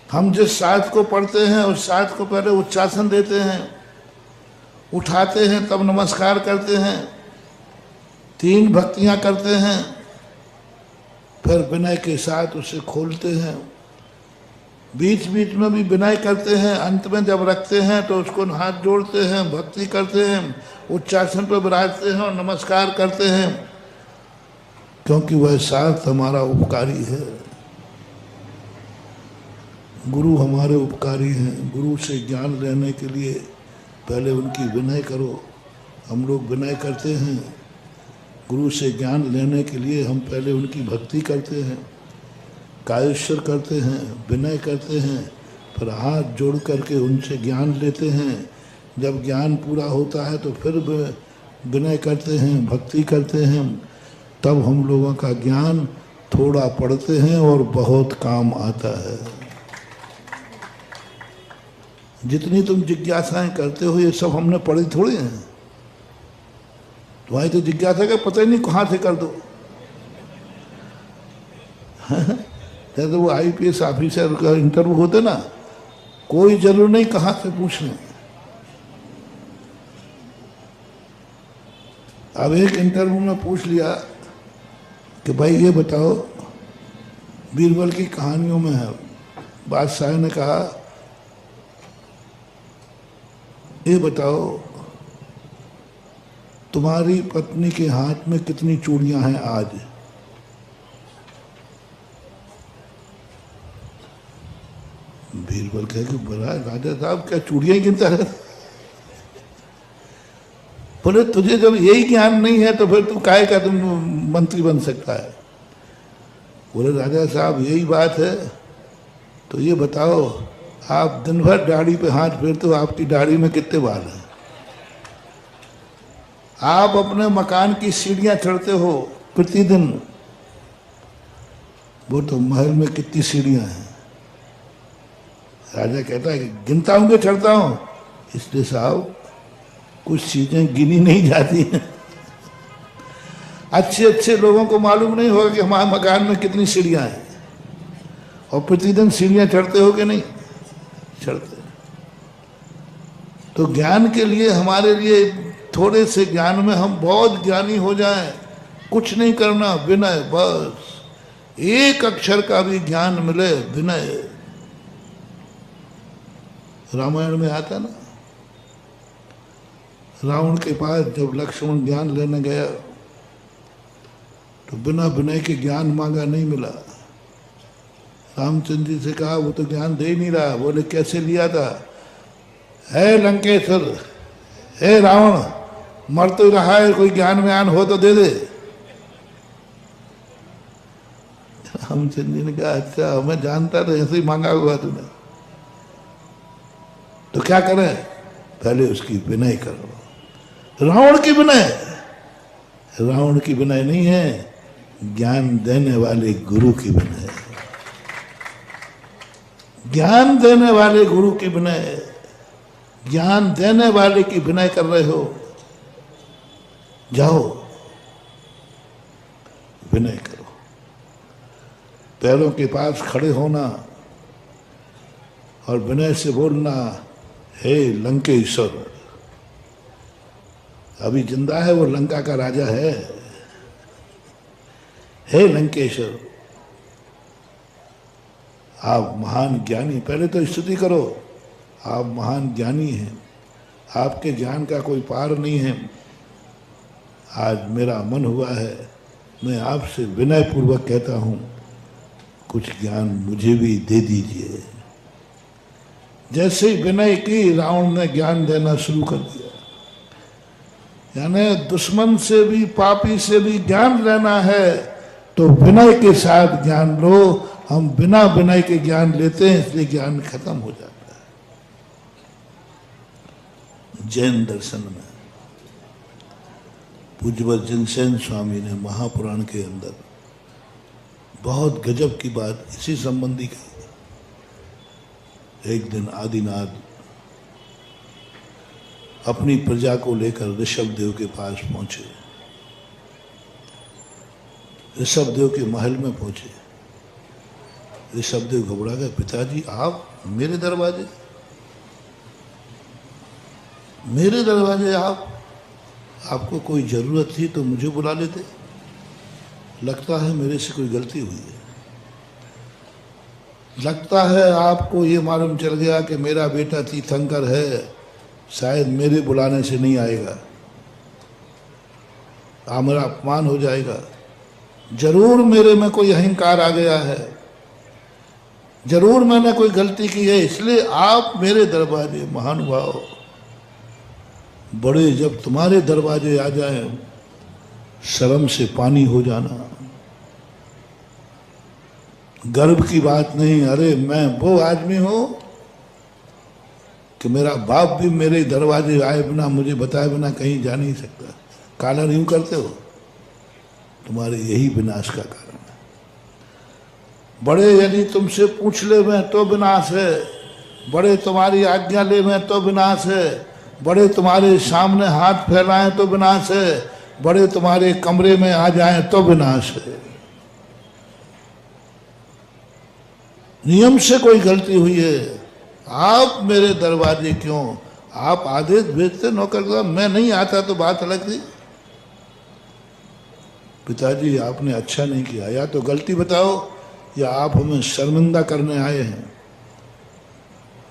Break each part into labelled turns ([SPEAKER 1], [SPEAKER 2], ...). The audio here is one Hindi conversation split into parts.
[SPEAKER 1] हम जिस शास्त्र को पढ़ते हैं उस शास्त्र को पहले उच्चासन देते हैं, उठाते हैं, तब नमस्कार करते हैं, 3 भक्तियां करते हैं, फिर विनय के साथ उसे खोलते हैं। बीच बीच में भी विनय करते हैं, अंत में जब रखते हैं तो उसको हाथ जोड़ते हैं, भक्ति करते हैं, उच्चासन पर विराजते हैं और नमस्कार करते हैं, क्योंकि वह शास्त्र हमारा उपकारी है। गुरु हमारे उपकारी हैं। गुरु से ज्ञान लेने के लिए पहले उनकी विनय करो। हम लोग विनय करते हैं। गुरु से ज्ञान लेने के लिए हम पहले उनकी भक्ति करते हैं, कायेश्वर करते हैं, विनय करते हैं, फिर हाथ जोड़ करके उनसे ज्ञान लेते हैं। जब ज्ञान पूरा होता है तो फिर विनय करते हैं, भक्ति करते हैं, तब हम लोगों का ज्ञान थोड़ा पढ़ते हैं और बहुत काम आता है। जितनी तुम जिज्ञासाएं करते हो ये सब हमने पढ़ी थोड़ी हैं। तुम्हारी तो जिज्ञासा का पता ही नहीं कहाँ से कर दो। जैसे वो IPS ऑफिसर का इंटरव्यू होते ना, कोई जरूर नहीं कहाँ से पूछने। अब एक इंटरव्यू में पूछ लिया कि भाई ये बताओ, बीरबल की कहानियों में है, बादशाह ने कहा ये बताओ तुम्हारी पत्नी के हाथ में कितनी चूड़ियां हैं आज? बीरबल कहे कि बड़ा राजा साहब क्या चूड़ियां ही गिनता है? बोले तुझे जब यही ज्ञान नहीं है तो फिर तू काहे का तुम मंत्री बन सकता है? बोले राजा साहब यही बात है, तो ये बताओ आप दिन भर दाढ़ी पे हाथ फेरते हो, आपकी दाढ़ी में कितने बाल हैं? आप अपने मकान की सीढ़ियां चढ़ते हो प्रतिदिन, वो तो महल में कितनी सीढ़ियां हैं? राजा कहता है कि गिनता हूं कि चढ़ता हूं? इसलिए साहब कुछ चीजें गिनी नहीं जाती हैं। अच्छे अच्छे लोगों को मालूम नहीं होगा कि हमारे मकान में कितनी सीढ़ियां हैं, और प्रतिदिन सीढ़ियां चढ़ते हो कि नहीं चढ़ते। तो ज्ञान के लिए हमारे लिए थोड़े से ज्ञान में हम बहुत ज्ञानी हो जाएं, कुछ नहीं करना, विनय, बस एक अक्षर का भी ज्ञान मिले, विनय। रामायण में आता ना, रावण के पास जब लक्ष्मण ज्ञान लेने गया तो बिना विनय के ज्ञान मांगा, नहीं मिला। रामचंद्र जी से कहा वो तो ज्ञान दे ही नहीं रहा। बोले कैसे लिया था? है लंकेश्वर, हे रावण, मर तो रहा है, कोई ज्ञान व्यान हो तो दे दे। रामचंद्र जी ने कहा अच्छा, मैं जानता था ऐसे ही मांगा हुआ तूने, तो क्या करें? पहले उसकी विनय करो। रावण की विनय, रावण की विनय नहीं है, ज्ञान देने वाले गुरु की विनय। ज्ञान देने वाले गुरु की विनय, ज्ञान देने वाले की विनय कर रहे हो, जाओ विनय करो। पैरों के पास खड़े होना और विनय से बोलना, हे लंकेश्वर। अभी जिंदा है वो, लंका का राजा है। हे लंकेश्वर, आप महान ज्ञानी, पहले तो स्तुति करो, आप महान ज्ञानी हैं, आपके ज्ञान का कोई पार नहीं है। आज मेरा मन हुआ है, मैं आपसे विनय पूर्वक कहता हूं, कुछ ज्ञान मुझे भी दे दीजिए। जैसे ही विनय की, रावण ने ज्ञान देना शुरू कर दिया। यानी दुश्मन से भी, पापी से भी ज्ञान लेना है तो विनय के साथ ज्ञान लो। हम बिना विनय के ज्ञान लेते हैं, इसलिए ज्ञान खत्म हो जाता है। जैन दर्शन में पूज्यवत जिनसेन स्वामी ने महापुराण के अंदर बहुत गजब की बात इसी संबंधी कही। एक दिन आदिनाथ अपनी प्रजा को लेकर ऋषभ देव के पास पहुंचे। ऋषभ देव के महल में पहुंचे। ऋषभदेव घबरा गए, पिताजी आप मेरे दरवाजे आपको कोई ज़रूरत थी तो मुझे बुला लेते। लगता है मेरे से कोई गलती हुई है। लगता है आपको ये मालूम चल गया कि मेरा बेटा तीर्थंकर है, शायद मेरे बुलाने से नहीं आएगा, मेरा अपमान हो जाएगा। जरूर मेरे में कोई अहंकार आ गया है, जरूर मैंने कोई गलती की है, इसलिए आप मेरे दरवाजे महानुभाव बड़े, जब तुम्हारे दरवाजे आ जाए शर्म से पानी हो जाना। गर्व की बात नहीं, अरे मैं वो आदमी हूं कि मेरा बाप भी मेरे दरवाजे आए बिना, मुझे बताए बिना कहीं जा नहीं सकता। कालर यूं करते हो, तुम्हारे यही विनाश का कारण है। बड़े यदि तुमसे पूछ ले मैं तो विनाश है, बड़े तुम्हारी आज्ञा ले मैं तो विनाश है, बड़े तुम्हारे सामने हाथ फैलाएं तो विनाश है, बड़े तुम्हारे कमरे में आ जाएं तो विनाश है। नियम से कोई गलती हुई है, आप मेरे दरवाजे क्यों? आप आदेश भेजते नौकर का, मैं नहीं आता तो बात अलग थी। पिताजी आपने अच्छा नहीं किया, या तो गलती बताओ या आप हमें शर्मिंदा करने आए हैं,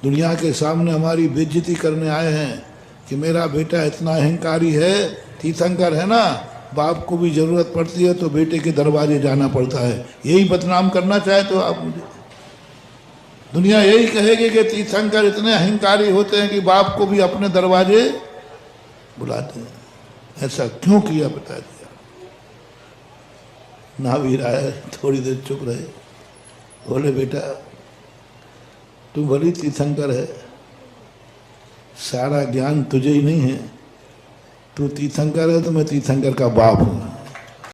[SPEAKER 1] दुनिया के सामने हमारी बेइज्जती करने आए हैं कि मेरा बेटा इतना अहंकारी है, तीर्थंकर है ना, बाप को भी जरूरत पड़ती है तो बेटे के दरवाजे जाना पड़ता है। यही बदनाम करना चाहे तो आप मुझे, दुनिया यही कहेगी कि तीर्थंकर इतने अहंकारी होते हैं कि बाप को भी अपने दरवाजे बुलाते हैं। ऐसा क्यों किया बता दिया। ना भी रहा है, थोड़ी देर चुप रहे, बोले बेटा तू भली तीर्थंकर है, सारा ज्ञान तुझे ही नहीं है, तू तीर्थंकर है तो मैं तीर्थंकर का बाप हूँ।